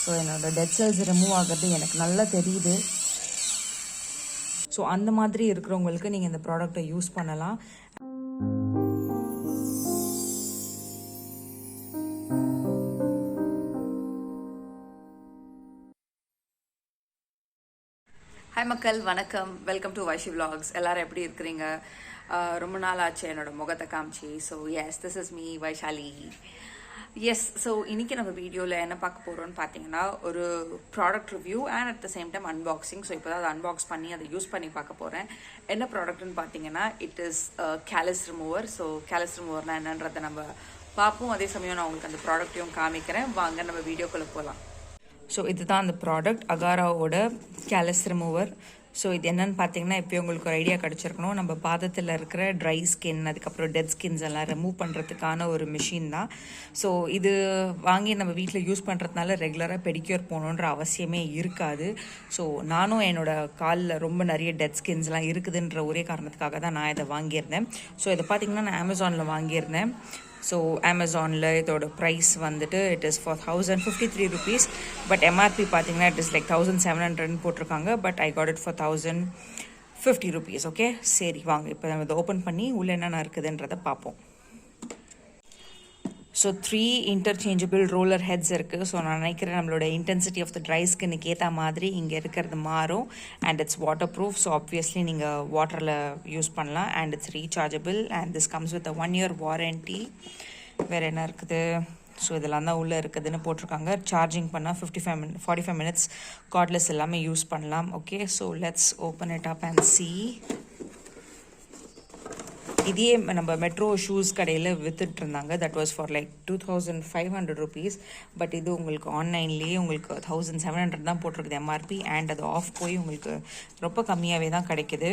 So என்னோடய dead cells remove ஆகிறது எனக்கு நல்லா தெரியுது. ஸோ அந்த மாதிரி இருக்கிறவங்களுக்கு நீங்கள் இந்த ப்ராடக்டை யூஸ் பண்ணலாம். ஹாய் மக்கள், வணக்கம். Welcome to Vaishi vlogs. எல்லாரும் எப்படி இருக்கிறீங்க? ரொம்ப நாள் ஆச்சு என்னோட முகத்தை காமிச்சு. So yes, this is me Vaishali. Yes, so இன்றைக்கி நம்ம வீடியோவில் என்ன பார்க்க போகிறோம்னு பார்த்தீங்கன்னா, ஒரு product review and at the same time unboxing. So இப்போ தான் அதை அன்பாக்ஸ் பண்ணி அதை யூஸ் பண்ணி பார்க்க போகிறேன். என்ன ப்ராடக்ட்னு பார்த்தீங்கன்னா, it is Callus Remover. So Callus Removerனா என்னன்றதை நம்ம பார்ப்போம். அதே சமயம் நான் உங்களுக்கு அந்த ப்ராடக்ட்டையும் காமிக்கிறேன். வாங்க நம்ம வீடியோக்குள்ளே போகலாம். ஸோ இதுதான் அந்த ப்ராடக்ட், அகாராவோட Callus Remover. ஸோ இது என்னன்னு பார்த்தீங்கன்னா, இப்போ உங்களுக்கு ஒரு ஐடியா கிடச்சிருக்கணும். நம்ம பாதத்தில் இருக்கிற ட்ரை ஸ்கின், அதுக்கப்புறம் டெட் ஸ்கின்ஸ் எல்லாம் ரிமூவ் பண்ணுறதுக்கான ஒரு மிஷின் தான். ஸோ இது வாங்கி நம்ம வீட்டில் யூஸ் பண்ணுறதுனால ரெகுலராக பெடிக்யூர் போகணுன்ற அவசியமே இருக்காது. ஸோ நானும் என்னோடய காலில் ரொம்ப நிறைய டெட் ஸ்கின்ஸ்லாம் இருக்குதுன்ற ஒரே காரணத்துக்காக தான் நான் இதை வாங்கியிருந்தேன். ஸோ இதை பார்த்தீங்கன்னா நான் அமேசானில் வாங்கியிருந்தேன். ஸோ அமேசானில் இதோட ப்ரைஸ் வந்துட்டு it is for 1053 rupees. But MRP பார்த்தீங்கன்னா இட் இஸ் லைக் 1700 போட்டிருக்காங்க. But I got it for 1050 rupees. Okay, சரி வாங்க இப்போ நம்ம இதை ஓப்பன் பண்ணி உள்ளே என்னென்ன இருக்குதுன்றதை பார்ப்போம். ஸோ 3 இன்டர்சேஞ்சபிள் ரோலர் ஹெட்ஸ் இருக்குது. ஸோ நான் நினைக்கிறேன் நம்மளோட இன்டென்சிட்டி ஆஃப் த ட்ரை ஸ்கின்னுக்கு ஏற்ற மாதிரி இங்கே இருக்கிறது மாறும். And it's water proof. So obviously நீங்கள் வாட்டரில் யூஸ் பண்ணலாம். And it's rechargeable. And this comes with 1 year warranty. வேறு என்ன இருக்குது? ஸோ இதெல்லாம் தான் உள்ளே இருக்குதுன்னு போட்டிருக்காங்க. சார்ஜிங் பண்ணால் 45 minutes கார்ட்லெஸ் எல்லாமே யூஸ் பண்ணலாம். Okay, so let's open it up and C. இதே நம்ம மெட்ரோ ஷூஸ் கடையில் வித்துட்டு இருந்தாங்க. That was for like 2500 rupees. But இது உங்களுக்கு ஆன்லைன்லேயே உங்களுக்கு 1700 தான் போட்டிருக்குது எம்ஆர்பி. அண்ட் அது ஆஃப் போய் உங்களுக்கு ரொம்ப கம்மியாகவே தான் கிடைக்குது.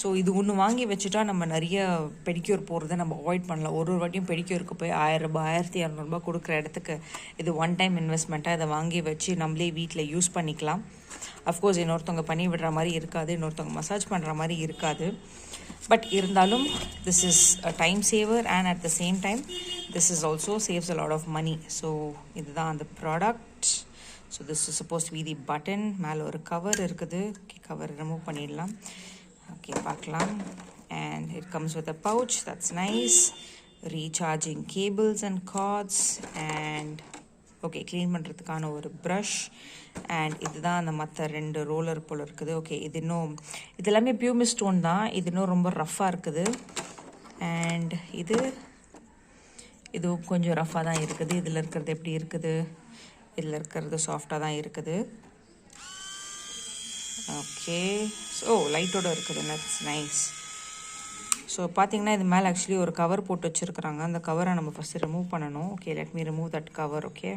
ஸோ இது ஒன்று வாங்கி வச்சுட்டா நம்ம நிறைய பெடிக்யூர் போகிறத நம்ம அவாய்ட் பண்ணலாம். ஒரு வாட்டியும் பெடிக்யூருக்கு போய் 1000 ரூபாய் 1200 கொடுக்குற இடத்துக்கு இது ஒன் டைம் இன்வெஸ்ட்மெண்ட்டாக இதை வாங்கி வச்சு நம்மளே வீட்டில் யூஸ் பண்ணிக்கலாம். அஃப்கோர்ஸ் இன்னொருத்தவங்க பண்ணி விடுற மாதிரி இருக்காது, இன்னொருத்தவங்க மசாஜ் பண்ணுற மாதிரி இருக்காது. பட் இருந்தாலும் this is a time saver and at the same time this is also saves a lot of money. So இதுதான் அந்த product. So this is suppose to be the button. மேலே ஒரு கவர் இருக்குது. Okay, cover remove பண்ணிடலாம். Okay, பார்க்கலாம். And it comes with a pouch. That's nice. Recharging cables and cords. And okay, clean பண்ணுறதுக்கான ஒரு brush. And இதுதான் அந்த மற்ற 2 ரோலர் போல் இருக்குது. ஓகே, இது இன்னும் இது எல்லாமே பியூமி ஸ்டோன் தான். இது இன்னும் ரொம்ப ரஃப்பாக இருக்குது. அண்ட் இது கொஞ்சம் ரஃப்பாக தான் இருக்குது. இதில் இருக்கிறது எப்படி இருக்குது? இதில் இருக்கிறது சாஃப்டாக தான் இருக்குது. ஓகே, ஸோ லைட்டோடு இருக்குது. That's nice. ஸோ பார்த்தீங்கன்னா இது மேலே ஆக்சுவலி ஒரு கவர் போட்டு வச்சுருக்குறாங்க. அந்த கவரை நம்ம ஃபஸ்ட்டு ரிமூவ் பண்ணணும். Okay, let me remove that cover. Okay,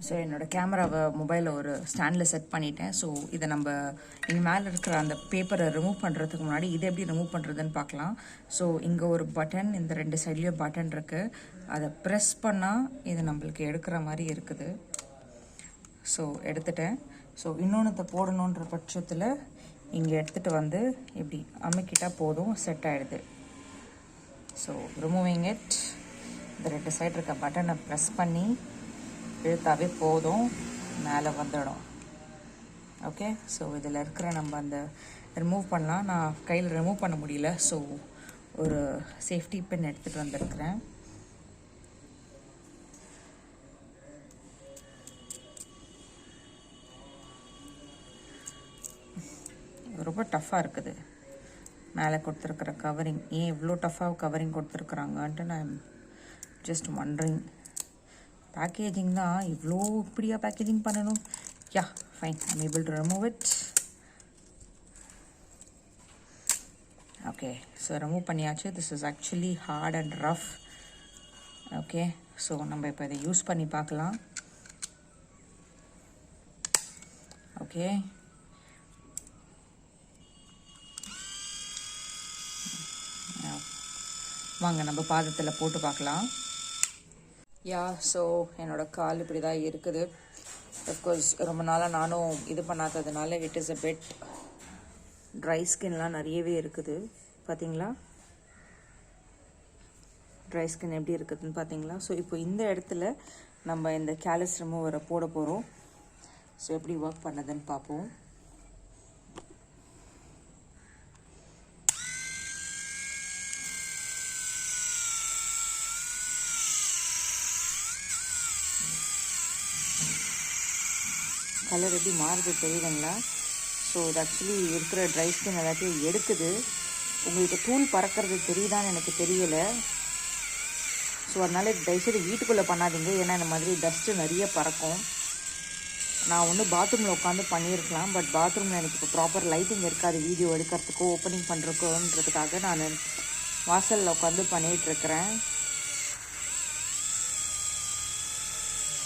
so என்னோடய கேமராவை மொபைலில் ஒரு ஸ்டாண்டில் செட் பண்ணிட்டேன். ஸோ இதை நம்ம இங்கே மேலே இருக்கிற அந்த பேப்பரை ரிமூவ் பண்ணுறதுக்கு முன்னாடி இதை எப்படி ரிமூவ் பண்ணுறதுன்னு பார்க்கலாம். ஸோ இங்கே ஒரு பட்டன், இந்த 2 சைட்லேயும் பட்டன் இருக்குது. அதை ப்ரெஸ் பண்ணால் இது நம்மளுக்கு எடுக்கிற மாதிரி இருக்குது. ஸோ எடுத்துட்டேன். ஸோ இன்னொன்று போடணுன்ற பட்சத்தில் இங்கே எடுத்துகிட்டு வந்து இப்படி அமுக்கிட்டால் போதும், செட் ஆகிடுது. ஸோ ரிமூவிங் இட், இந்த 2 சைடு இருக்க பட்டனை ப்ரெஸ் பண்ணி இழுத்தாவே போதும், மேலே வந்துடும். ஓகே, ஸோ இதில் இருக்கிற நம்ம அந்த ரிமூவ் பண்ணலாம். நான் கையில் ரிமூவ் பண்ண முடியல. ஸோ ஒரு சேஃப்டி பின் எடுத்துகிட்டு வந்திருக்கிறேன். ரொம்ப டஃப்பாக இருக்குது மேலே கொடுத்துருக்குற கவரிங். ஏன் இவ்வளோ டஃப்பாக கவரிங் கொடுத்துருக்குறாங்கன்ட்டு நான் ஜஸ்ட் ஒன்ரிங். பேக்கேஜிங் தான் இவ்வளோ இப்படியா பேக்கேஜிங் பண்ணணும்? Ya, fine, I'm able to remove it. Okay, so remove பண்ணியாச்சு. This is actually hard and rough. Okay, so நம்ம இப்போ இதை யூஸ் பண்ணி பார்க்கலாம். ஓகே, வாங்க நம்ம பாதத்தில் போட்டு பார்க்கலாம். யா, ஸோ என்னோடய கால் இப்படி தான் இருக்குது. அஃப்கோர்ஸ் ரொம்ப நாளாக நானும் இது பண்ணாததுனால it is a bit dry ஸ்கின்லாம் நிறையவே இருக்குது. பார்த்தீங்களா ட்ரை ஸ்கின் எப்படி இருக்குதுன்னு பார்த்தீங்களா? ஸோ இப்போ இந்த இடத்துல நம்ம இந்த Callus Remover போட போகிறோம். ஸோ எப்படி ஒர்க் பண்ணதுன்னு பார்ப்போம். கலர் எப்படி மாறுது தெரியுதுங்களா? ஸோ இது ஆக்சுவலி இருக்கிற ட்ரை ஸ்கின் எல்லாத்தையும் எடுக்குது. உங்களுக்கு தூள் பறக்கிறது தெரியுதான்னு எனக்கு தெரியலை. ஸோ அதனால் தயவுசெய்து வீட்டுக்குள்ளே பண்ணாதீங்க, ஏன்னா இந்த மாதிரி டஸ்ட்டு நிறைய பறக்கும். நான் ஒன்று பாத்ரூமில் உட்காந்து பண்ணியிருக்கலாம், பட் பாத்ரூமில் எனக்கு இப்போ ப்ராப்பர் லைட்டிங் இருக்காது வீடியோ எடுக்கிறதுக்கோ ஓப்பனிங் பண்ணுறக்கோன்றதுக்காக நான் வாசலில் உட்காந்து பண்ணிகிட்ருக்கிறேன்.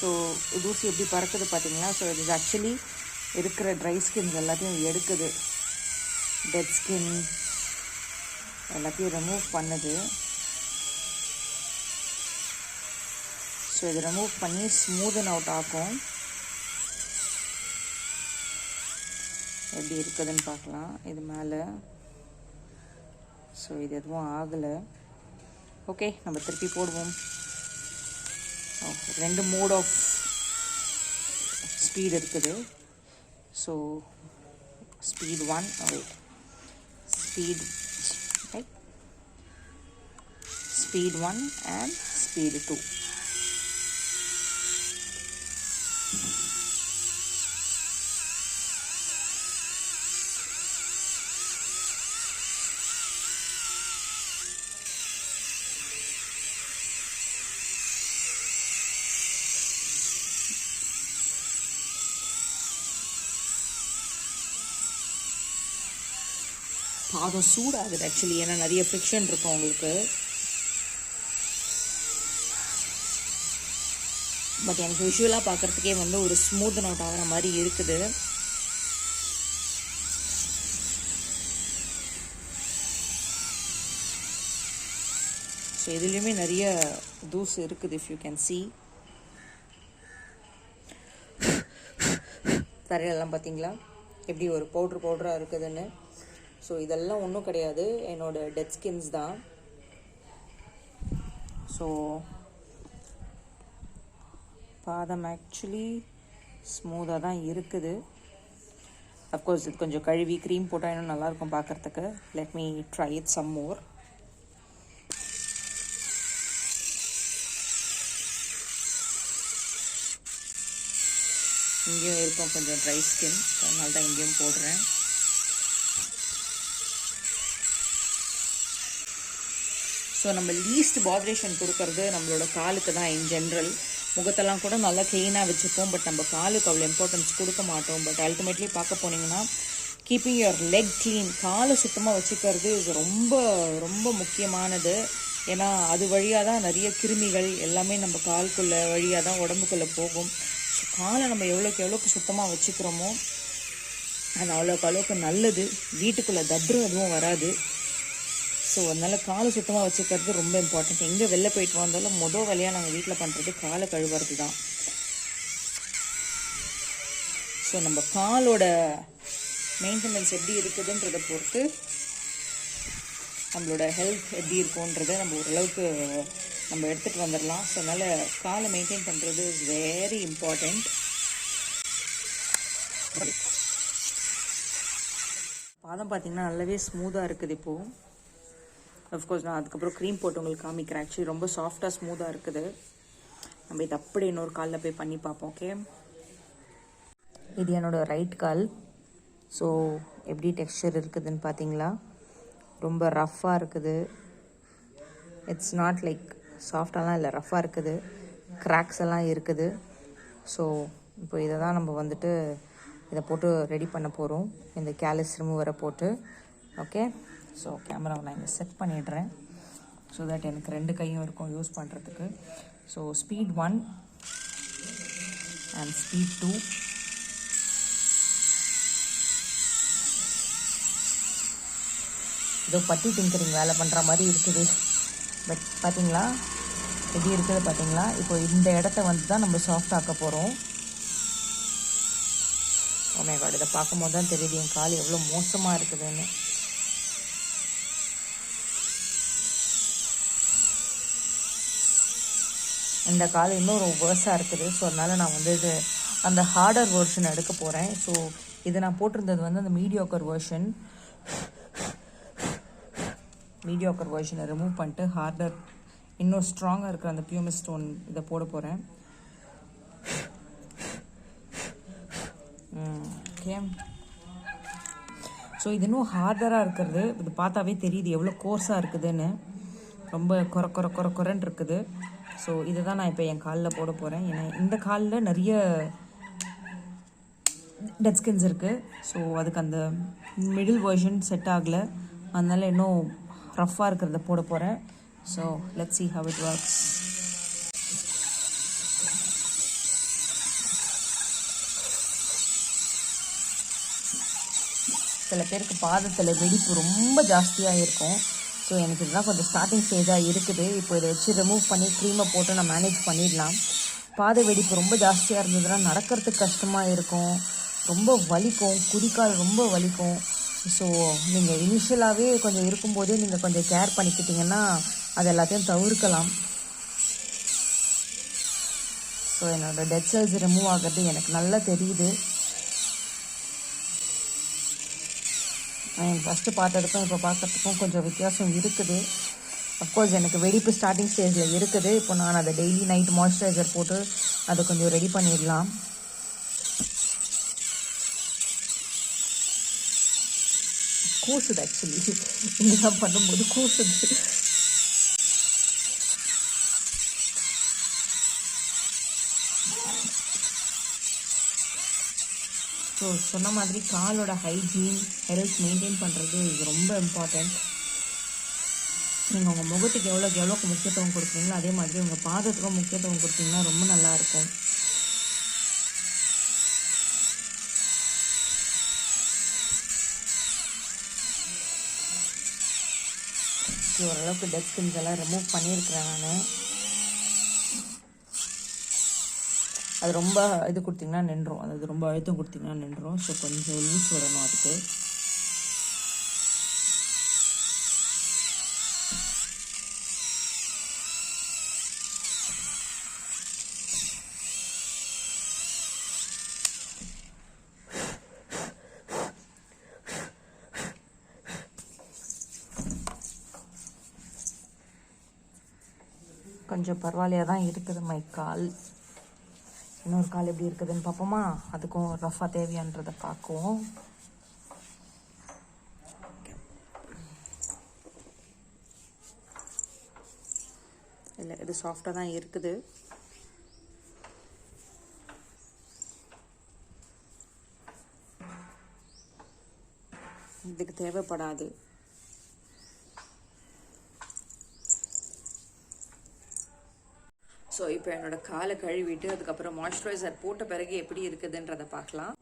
ஸோ தூசி எப்படி பறக்குது பார்த்தீங்களா? ஸோ இது ஆக்சுவலி இருக்கிற ட்ரை ஸ்கின்ஸ் எல்லாத்தையும் எடுக்குது, டெட் ஸ்கின் எல்லாத்தையும் ரிமூவ் பண்ணுது. ஸோ இது ரிமூவ் பண்ணி ஸ்மூதன் அவுட் ஆகும். எப்படி இருக்குதுன்னு பார்க்கலாம் இது மேலே. ஸோ இது எதுவும் ஆகலை. ஓகே, நம்ம திருப்பி போடுவோம். ரெண்டு மோட் ஆஃப் ஸ்பீட் இருக்குது. So speed 1 speed 1 and speed 2. பாதம் சூடாகுது ஆக்சுவலி, ஏன்னா நிறைய ஃப்ரிக்ஷன் இருக்கும் உங்களுக்கு. பட் எனக்கு விஷுவலாக பார்க்குறதுக்கே வந்து ஒரு ஸ்மூத் அவுட் ஆகிற மாதிரி இருக்குது. ஸோ இதுலேயுமே நிறைய தூசு இருக்குது, இஃப் யூ கேன் சி. தரையெல்லாம் பார்த்தீங்களா எப்படி ஒரு பவுட்ராக இருக்குதுன்னு? ஸோ இதெல்லாம் ஒன்றும் கிடையாது, என்னோடய டெட் ஸ்கின்ஸ் தான். ஸோ பாதம் ஆக்சுவலி ஸ்மூத்தாக தான் இருக்குது. அஃப்கோர்ஸ் இது கொஞ்சம் கழுவி க்ரீம் போட்டால் இன்னும் நல்லாயிருக்கும் பார்க்குறதுக்கு. Let me try it some more. இங்கேயும் இருக்கும் கொஞ்சம் ட்ரை ஸ்கின், அதனால தான் இங்கேயும் போடுறேன். ஸோ நம்ம லீஸ்ட் பாத்ரேஷன் கொடுக்கறது நம்மளோட காலுக்கு தான். இன் ஜென்ரல் முகத்தெல்லாம் கூட நல்லா க்ளீனாக வச்சுப்போம், பட் நம்ம காலுக்கு அவ்வளோ இம்பார்ட்டன்ஸ் கொடுக்க மாட்டோம். பட் அல்டிமேட்லி பார்க்க போனீங்கன்னா கீப்பிங் யுவர் லெக் க்ளீன், காலை சுத்தமாக வச்சுக்கிறது இது ரொம்ப ரொம்ப முக்கியமானது. ஏன்னா அது வழியாக தான் நிறைய கிருமிகள் எல்லாமே நம்ம காலுக்குள்ளே வழியாக தான் உடம்புக்குள்ளே போகும். ஸோ காலை நம்ம எவ்வளோக்கு சுத்தமாக வச்சுக்கிறோமோ அது அவ்வளோக்கு நல்லது. வீட்டுக்குள்ளே தத்ரம் எதுவும் வராது. ஸோ அதனால் காலை சுத்தமாக வச்சுக்கிறது ரொம்ப இம்பார்ட்டண்ட். எங்கே வெளில போயிட்டு வந்தாலும் மொதல் வேலையாக நாங்கள் வீட்டில் பண்ணுறது காலை கழுவுறது தான். ஸோ நம்ம காலோட மெயின்டெனன்ஸ் எப்படி இருக்குதுன்றதை பொறுத்து நம்மளோட ஹெல்த் எப்படி இருக்குன்றதை நம்ம ஓரளவுக்கு நம்ம எடுத்துகிட்டு வந்துடலாம். ஸோ அதனால் காலை மெயின்டைன் பண்ணுறது இஸ் வெரி இம்பார்ட்டண்ட். பாதம் பார்த்திங்கன்னா நல்லாவே ஸ்மூத்தாக இருக்குது இப்போது. அஃப்கோர்ஸ் நான் அதுக்கப்புறம் க்ரீம் போட்டு உங்களுக்கு காமிக்கிறேன். ஆக்சுவலி ரொம்ப சாஃப்டாக ஸ்மூத்தாக இருக்குது. நம்ம இது அப்படி இன்னொரு காலில் போய் பண்ணி பார்ப்போம். ஓகே, இது என்னோடய ரைட் கால். ஸோ எப்படி டெக்ஸ்சர் இருக்குதுன்னு பார்த்தீங்களா? ரொம்ப ரஃப்பாக இருக்குது. இட்ஸ் நாட் லைக் சாஃப்டாலாம் இல்லை, ரஃப்பாக இருக்குது. கிராக்ஸ் எல்லாம் இருக்குது. ஸோ இப்போ இதை தான் நம்ம வந்துட்டு இதை போட்டு ரெடி பண்ண போகிறோம், இந்த கேலஸ் ரிமூவரை போட்டு. ஓகே, ஸோ கேமராவை நான் இங்கே செட் பண்ணிடுறேன் ஸோ தட் எனக்கு ரெண்டு கையும் இருக்கும் யூஸ் பண்ணுறதுக்கு. So speed 1 and speed 2. இதோ பட்டி டிங்கரிங் வேலை பண்ணுற மாதிரி இருக்குது. பட் பார்த்தீங்களா எப்படி இருக்குது பார்த்தீங்களா? இப்போ இந்த இடத்த வந்து தான் நம்ம சாஃப்ட் ஆக்க போகிறோம். ஓ மை காட், இதை பார்க்கும்போது தான் தெரியுது என் கால் எவ்வளோ மோசமாக இருக்குதுன்னு. இந்த கால் இன்னும் ரொம்ப வேர்ஸாக இருக்குது. ஸோ அதனால் நான் வந்து இது அந்த ஹார்டர் வெர்ஷன் எடுக்க போகிறேன். ஸோ இது நான் போட்டிருந்தது வந்து அந்த மீடியோக்கர் வெர்ஷனை ரிமூவ் பண்ணிட்டு ஹார்டர் இன்னும் ஸ்ட்ராங்காக இருக்கிற அந்த பியூமிஸ் ஸ்டோன் இதை போட போகிறேன். ஓகே, ஸோ இது இன்னும் ஹார்டராக இருக்கிறது. இது பார்த்தாவே தெரியுது எவ்வளோ கோர்ஸாக இருக்குதுன்னு. ரொம்ப குறன்னு இருக்குது. ஸோ இதை தான் நான் இப்போ என் காலில் போட போகிறேன். ஏன்னா இந்த காலில் நிறைய டெட் ஸ்கின்ஸ் இருக்குது. ஸோ அதுக்கு அந்த மிடில் வெர்ஷன் செட் ஆகலை. அதனால இன்னும் ரஃப்பாக இருக்கிறத போட போகிறேன். So let's see how it works. சில பேருக்கு பாதத்தில் வெடிப்பு ரொம்ப ஜாஸ்தியாக இருக்கும். ஸோ எனக்கு இதுதான் கொஞ்சம் ஸ்டார்டிங் ஸ்டேஜாக இருக்குது. இப்போ இதை வச்சு ரிமூவ் பண்ணி க்ரீமை போட்டு நான் மேனேஜ் பண்ணிடலாம். பாத வெடிப்பு ரொம்ப ஜாஸ்தியாக இருந்ததுன்னா நடக்கிறதுக்கு கஷ்டமாக இருக்கும், ரொம்ப வலிக்கும், குதிக்கால் ரொம்ப வலிக்கும். ஸோ நீங்கள் இனிஷியலாகவே கொஞ்சம் இருக்கும்போதே நீங்கள் கொஞ்சம் கேர் பண்ணிக்கிட்டிங்கன்னா அது எல்லாத்தையும் தவிர்க்கலாம். ஸோ என்னோடய டெட் செல்ஸ் ரிமூவ் ஆகிறது எனக்கு நல்லா தெரியுது. எனக்கு ஃபஸ்ட்டு பார்த்ததுக்கும் இப்போ பார்க்கறதுக்கும் கொஞ்சம் வித்தியாசம் இருக்குது. அஃப்கோர்ஸ் எனக்கு வெடிப்பு ஸ்டார்டிங் ஸ்டேஜில் இருக்குது. இப்போ நான் அதை டெய்லி நைட் மாய்ஸ்சரைசர் போட்டு அதை கொஞ்சம் ரெடி பண்ணிடலாம். கூசுது, ஆக்சுவலி இதெல்லாம் பண்ணும்போது கூசுது. ஸோ சொன்ன மாதிரி காலோட ஹைஜீன் ஹெல்த் மெயின்டைன் பண்ணுறது இது ரொம்ப இம்பார்ட்டண்ட். நீங்கள் உங்கள் முகத்துக்கு எவ்வளோக்கு முக்கியத்துவம் கொடுக்குறீங்களோ அதே மாதிரி உங்கள் பாதத்துக்கும் முக்கியத்துவம் கொடுத்தீங்கன்னா ரொம்ப நல்லாயிருக்கும். ஓரளவுக்கு டெட் ஸ்கின்ஸ் எல்லாம் ரிமூவ் பண்ணியிருக்கிறேன் நான். அது ரொம்ப இது கொடுத்திங்கன்னா நின்றும், அதாவது ரொம்ப அழுத்தம் கொடுத்திங்கன்னா நின்றும். ஸோ கொஞ்சம் லூஸ் வரணும் அதுக்கு. கொஞ்சம் பரவாயில்லையாக தான் இருக்குது மை கால். இன்னொரு கால் எப்படி இருக்குதுன்னு பார்ப்போமா? அதுக்கும் ரஃபாக தேவையான்றதை பார்க்குவோம். இல்லை, இது சாஃப்டாக தான் இருக்குது. இதுக்கு தேவைப்படாது. ஸோ இப்போ என்னோடய காலை கழுவிட்டு அதுக்கப்புறம் மாய்ஸ்சரைசர் போட்ட பிறகு எப்படி இருக்குதுன்றதை பார்க்கலாம்.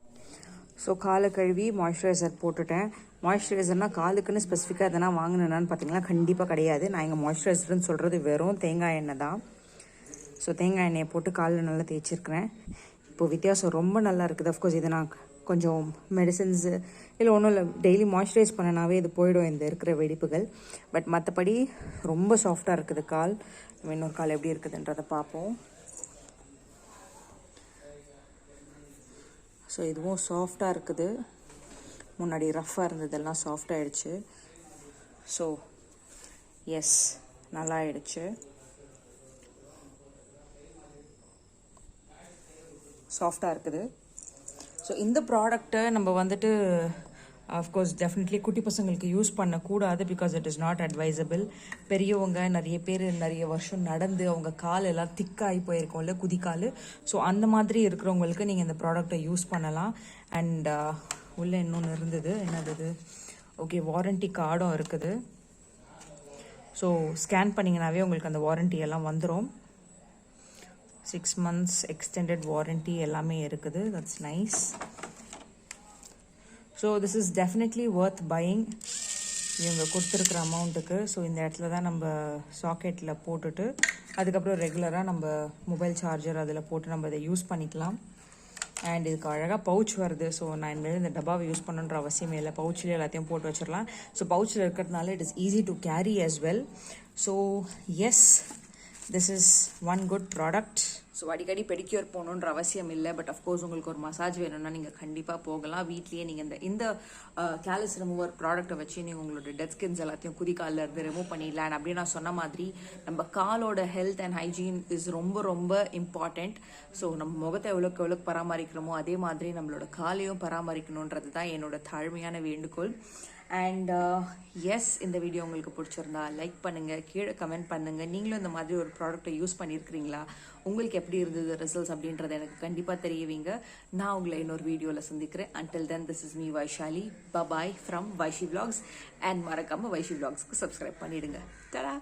ஸோ காலை கழுவி மாய்ஸ்சரைசர் போட்டுட்டேன். மாய்ஸ்சரைசர்னால் காலுக்குன்னு ஸ்பெசிஃபிக்காக எதனா வாங்கினேன்னு பார்த்தீங்கன்னா கண்டிப்பாக கிடையாது. நான் இங்கே மாய்ஸ்சரைசர்னு சொல்கிறது வெறும் தேங்காய் எண்ணெய் தான். ஸோ தேங்காய் எண்ணெயை போட்டு காலில் நல்லா தேய்ச்சிருக்கிறேன். இப்போது வித்தியாசம் ரொம்ப நல்லா இருக்குது. அஃப்கோர்ஸ் இதை நான் கொஞ்சம் மெடிசன்ஸு இல்லை ஒன்றும் இல்லை, டெய்லி மாய்ஸ்சரைஸ் பண்ணனாவே இது போயிடும் இந்த இருக்கிற வெடிப்புகள். பட் மற்றபடி ரொம்ப சாஃப்டாக இருக்குது கால். இன்னொரு கால் எப்படி இருக்குதுன்றதை பார்ப்போம். ஸோ இதுவும் சாஃப்டாக இருக்குது. முன்னாடி ரஃப்பாக இருந்ததெல்லாம் சாஃப்ட் ஆகிடுச்சு. ஸோ எஸ், நல்லா ஆயிடுச்சு. சாஃப்டாக இருக்குது. ஸோ இந்த ப்ராடக்டை நம்ம வந்துட்டு அஃப்கோர்ஸ் டெஃபினெட்லி குட்டி பசங்களுக்கு யூஸ் பண்ணக்கூடாது. Because it is not advisable. பெரியவங்க நிறைய பேர் நிறைய வருஷம் நடந்து அவங்க கால் எல்லாம் திக்காகி போயிருக்கோம்ல, குதிக்கால். ஸோ அந்த மாதிரி இருக்கிறவங்களுக்கு நீங்கள் இந்த ப்ராடக்டை யூஸ் பண்ணலாம். அண்ட் உள்ளே இன்னொன்று இருந்தது, என்னது, ஓகே, வாரண்ட்டி கார்டும் இருக்குது. ஸோ ஸ்கேன் பண்ணிங்கனாவே உங்களுக்கு அந்த வாரண்ட்டி எல்லாம் வந்துடும். 6 months எக்ஸ்டெண்டட் வாரண்ட்டி எல்லாமே இருக்குது. That's nice. So this is definitely worth buying இவங்க கொடுத்துருக்குற அமௌண்ட்டுக்கு. ஸோ இந்த இடத்துல தான் நம்ம சாக்கெட்டில் போட்டுட்டு அதுக்கப்புறம் ரெகுலராக நம்ம மொபைல் சார்ஜர் அதில் போட்டு நம்ம இதை யூஸ் பண்ணிக்கலாம். அண்ட் இதுக்கு அழகாக பவுச் வருது. ஸோ நான் இனிமேல் இந்த டப்பாவை யூஸ் பண்ணுன்ற அவசியமே இல்லை. பவுச்சில் எல்லாத்தையும் போட்டு வச்சிடலாம். ஸோ பவுச்சில் இருக்கிறதுனால it is easy to carry as well. So yes, this is one good product. So அடிக்கடி பெடிக்யூர் போகணுன்ற அவசியம் இல்லை. பட் அஃப்கோர்ஸ் உங்களுக்கு ஒரு மசாஜ் வேணும்னா நீங்கள் கண்டிப்பாக போகலாம். வீட்லேயே நீங்கள் இந்த கேலஸ் ரிமூவர் ப்ராடக்ட்டை வச்சு நீங்கள் உங்களோட டெட் ஸ்கின்ஸ் எல்லாத்தையும் குதிக்காலில் இருந்து ரிமூவ் பண்ணிடலாம். அண்ட் அப்படியே நான் சொன்ன மாதிரி நம்ம காலோட ஹெல்த் அண்ட் ஹைஜீன் இஸ் ரொம்ப ரொம்ப இம்பார்ட்டண்ட். ஸோ நம்ம முகத்தை எவ்வளோக்கு பராமரிக்கிறோமோ அதே மாதிரி நம்மளோட காலையும் பராமரிக்கணுன்றது தான் என்னோட தாழ்மையான வேண்டுகோள். அண்ட் எஸ், இந்த வீடியோ உங்களுக்கு பிடிச்சிருந்தா லைக் பண்ணுங்கள், கீழே கமெண்ட் பண்ணுங்கள். நீங்களும் இந்த மாதிரி ஒரு ப்ராடக்ட்டை யூஸ் பண்ணியிருக்கிறீங்களா, உங்களுக்கு எப்படி இருந்தது ரிசல்ட்ஸ் அப்படின்றத எனக்கு கண்டிப்பாக தெரியவீங்க. நான் உங்களை இன்னொரு வீடியோவில் சந்திக்கிறேன். until then, this is me Vaishali. bye from வைஷி vlogs. And மறக்காமல் வைஷி vlogsக்கு சப்ஸ்கிரைப் பண்ணிடுங்க. தடா.